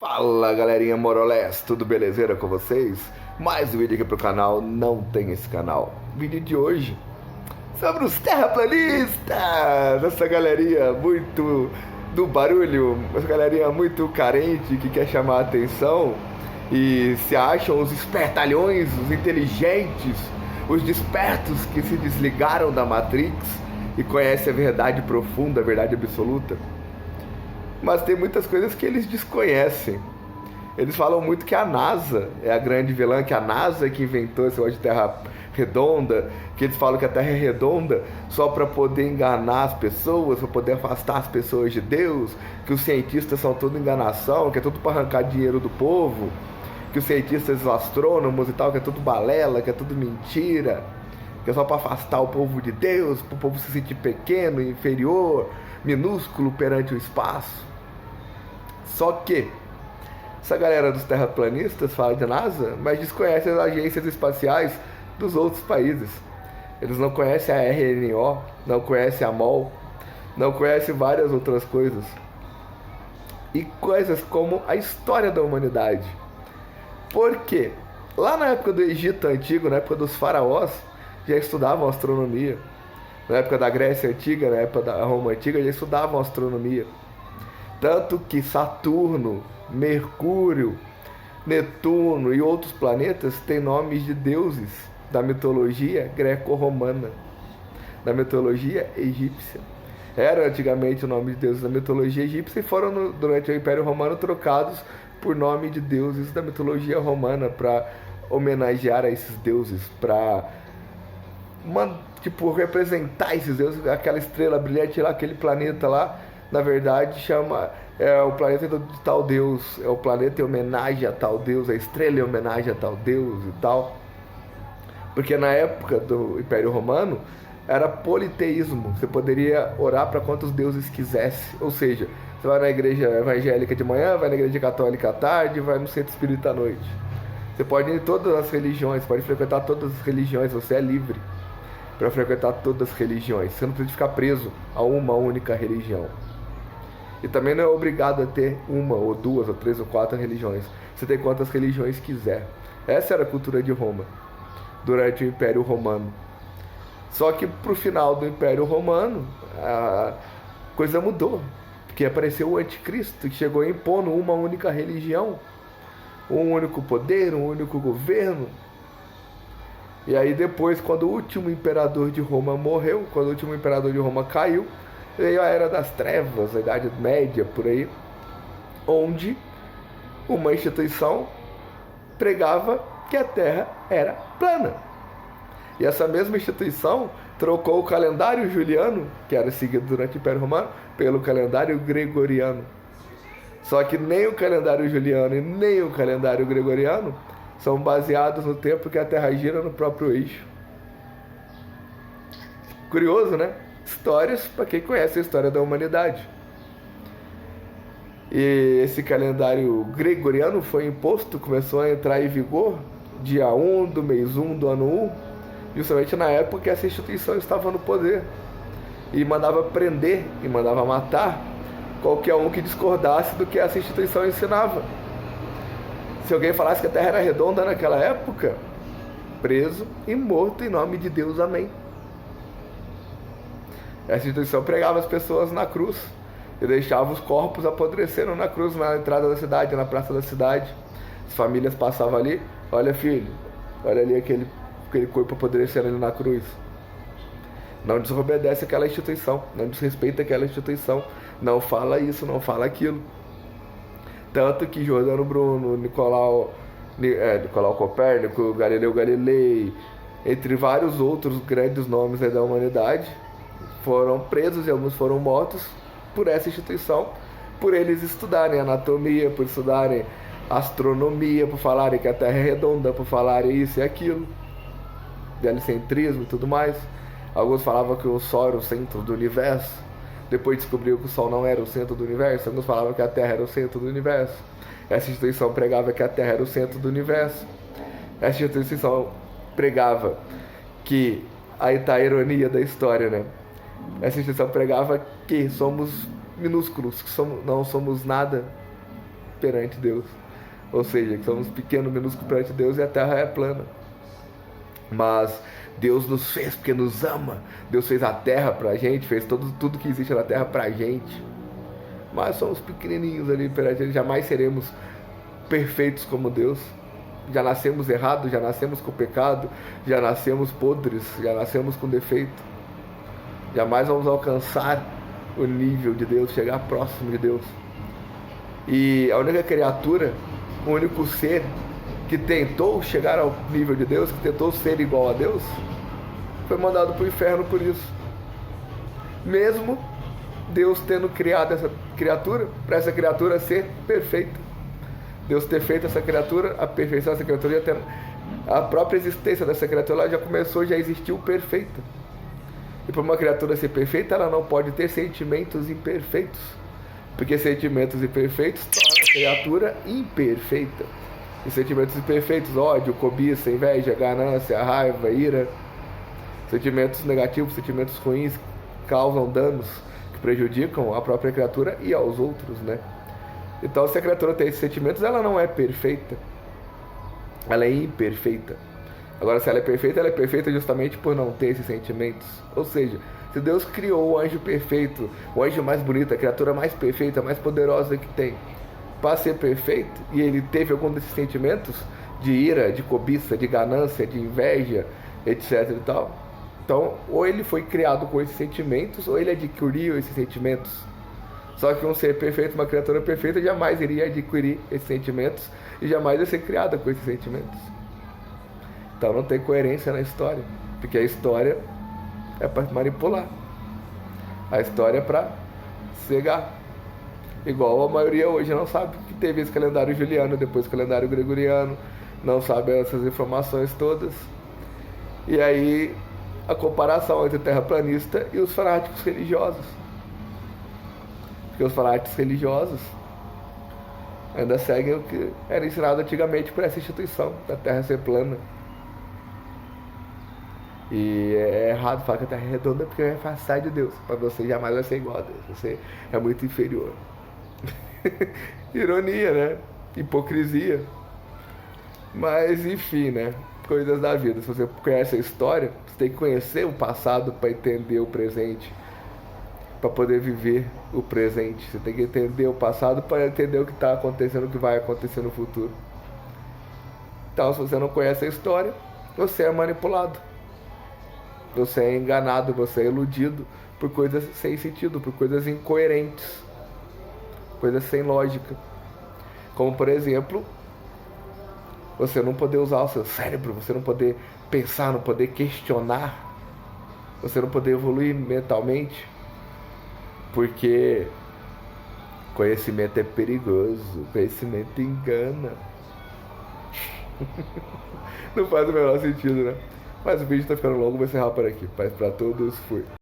Fala galerinha Morolés, tudo belezeira com vocês? Mais um vídeo aqui pro canal, não tem esse canal. Vídeo de hoje sobre os terraplanistas, essa galerinha muito do barulho, essa galerinha muito carente que quer chamar a atenção e se acham os espertalhões, os inteligentes, os despertos que se desligaram da Matrix e conhecem a verdade profunda, a verdade absoluta. Mas tem muitas coisas que eles desconhecem. Eles falam muito que a NASA é a grande vilã, que a NASA é que inventou esse negócio de terra redonda, que eles falam que a Terra é redonda só para poder enganar as pessoas, para poder afastar as pessoas de Deus, que os cientistas são tudo enganação, que é tudo para arrancar dinheiro do povo, que os cientistas, os astrônomos e tal, que é tudo balela, que é tudo mentira, que é só para afastar o povo de Deus, para o povo se sentir pequeno, inferior, minúsculo perante o espaço. Só que essa galera dos terraplanistas fala de NASA, mas desconhece as agências espaciais dos outros países. Eles não conhecem a RNO, não conhecem a MOL, não conhecem várias outras coisas. E coisas como a história da humanidade. Por quê? Lá na época do Egito Antigo, na época dos faraós, já estudavam astronomia. Na época da Grécia Antiga, na época da Roma Antiga, já estudavam astronomia. Tanto que Saturno, Mercúrio, Netuno e outros planetas têm nomes de deuses da mitologia greco-romana, da mitologia egípcia. Era antigamente o nome de deuses da mitologia egípcia e foram, durante o Império Romano, trocados por nome de deuses da mitologia romana para homenagear a esses deuses, para representar esses deuses. Aquela estrela brilhante lá, aquele planeta lá, na verdade é o planeta de tal deus, é o planeta em homenagem a tal deus, a estrela em homenagem a tal deus e tal. Porque na época do Império Romano era politeísmo, você poderia orar para quantos deuses quisesse, ou seja, você vai na igreja evangélica de manhã, vai na igreja católica à tarde, vai no centro espírita à noite. Você pode ir em todas as religiões, pode frequentar todas as religiões, você é livre para frequentar todas as religiões, você não precisa ficar preso a uma única religião. E também não é obrigado a ter uma, ou duas, ou três, ou quatro religiões. Você tem quantas religiões quiser. Essa era a cultura de Roma, durante o Império Romano. Só que pro final do Império Romano, a coisa mudou. Porque apareceu o Anticristo, que chegou impondo uma única religião, um único poder, um único governo. E aí depois, quando o último imperador de Roma morreu, quando o último imperador de Roma caiu, veio a Era das Trevas, a Idade Média, por aí, onde uma instituição pregava que a Terra era plana. E essa mesma instituição trocou o calendário juliano, que era seguido durante o Império Romano, pelo calendário gregoriano. Só que nem o calendário juliano e nem o calendário gregoriano são baseados no tempo que a Terra gira no próprio eixo. Curioso, né? Histórias para quem conhece a história da humanidade. E esse calendário gregoriano foi imposto, começou a entrar em vigor dia 1 do mês 1 do ano 1, justamente na época que essa instituição estava no poder. E mandava prender e mandava matar qualquer um que discordasse do que essa instituição ensinava. Se alguém falasse que a Terra era redonda naquela época, preso e morto em nome de Deus, amém. Essa instituição pregava as pessoas na cruz e deixava os corpos apodrecendo na cruz, na entrada da cidade, na praça da cidade. As famílias passavam ali, olha filho, olha ali aquele corpo apodrecendo ali na cruz. Não desobedece aquela instituição, não desrespeita aquela instituição, não fala isso, não fala aquilo. Tanto que Giordano Bruno, Nicolau Copérnico, Galileu Galilei, entre vários outros grandes nomes da humanidade, foram presos e alguns foram mortos por essa instituição, por eles estudarem anatomia, por estudarem astronomia, por falarem que a Terra é redonda, por falarem isso e aquilo, de helicentrismo e tudo mais. Alguns falavam que o Sol era o centro do universo, depois descobriu que o Sol não era o centro do universo. Alguns falavam que a Terra era o centro do universo. Essa instituição pregava que a Terra era o centro do universo. Essa instituição pregava que, aí tá a ironia da história, né? Essa instituição pregava que somos minúsculos, que não somos nada, perante Deus. Ou seja, que somos pequenos, minúsculos perante Deus e a terra é plana. Mas Deus nos fez porque nos ama. Deus fez a terra pra gente, fez tudo que existe na terra pra gente. Mas somos pequenininhos ali perante Ele, jamais seremos perfeitos como Deus. Já nascemos errados, já nascemos com pecado, já nascemos podres, já nascemos com defeito. Jamais vamos alcançar o nível de Deus, chegar próximo de Deus. E a única criatura, o único ser que tentou chegar ao nível de Deus, que tentou ser igual a Deus, foi mandado para o inferno por isso. Mesmo Deus tendo criado essa criatura, para essa criatura ser perfeita. Deus ter feito essa criatura, a perfeição dessa criatura, a própria existência dessa criatura já começou, já existiu perfeita. E para uma criatura ser perfeita, ela não pode ter sentimentos imperfeitos. Porque sentimentos imperfeitos tornam a criatura imperfeita. E sentimentos imperfeitos, ódio, cobiça, inveja, ganância, raiva, ira. Sentimentos negativos, sentimentos ruins, causam danos que prejudicam a própria criatura e aos outros, né? Então, se a criatura tem esses sentimentos, ela não é perfeita. Ela é imperfeita. Agora, se ela é perfeita justamente por não ter esses sentimentos. Ou seja, se Deus criou o anjo perfeito, o anjo mais bonito, a criatura mais perfeita, mais poderosa que tem, para ser perfeito, e ele teve algum desses sentimentos de ira, de cobiça, de ganância, de inveja, etc e tal, então, ou ele foi criado com esses sentimentos, ou ele adquiriu esses sentimentos. Só que um ser perfeito, uma criatura perfeita, jamais iria adquirir esses sentimentos e jamais ia ser criada com esses sentimentos. Então não tem coerência na história, porque a história é para manipular, a história é para cegar. Igual a maioria hoje não sabe que teve esse calendário juliano, depois o calendário gregoriano, não sabe essas informações todas. E aí a comparação entre o terraplanista e os fanáticos religiosos. Porque os fanáticos religiosos ainda seguem o que era ensinado antigamente por essa instituição da Terra ser plana. E é errado falar que a Terra é redonda porque vai afastar de Deus. Para você jamais vai ser igual a Deus. Você é muito inferior. Ironia, né? Hipocrisia. Mas enfim, né? Coisas da vida. Se você conhece a história, você tem que conhecer o passado para entender o presente, para poder viver o presente. Você tem que entender o passado para entender o que está acontecendo, o que vai acontecer no futuro. Então, se você não conhece a história, você é manipulado. Você é enganado, você é iludido por coisas sem sentido, por coisas incoerentes, coisas sem lógica. Como, por exemplo, você não poder usar o seu cérebro, você não poder pensar, não poder questionar, você não poder evoluir mentalmente, porque conhecimento é perigoso, conhecimento engana. Não faz o menor sentido, né? Mas o vídeo tá ficando longo, vou encerrar por aqui. Paz pra todos, fui.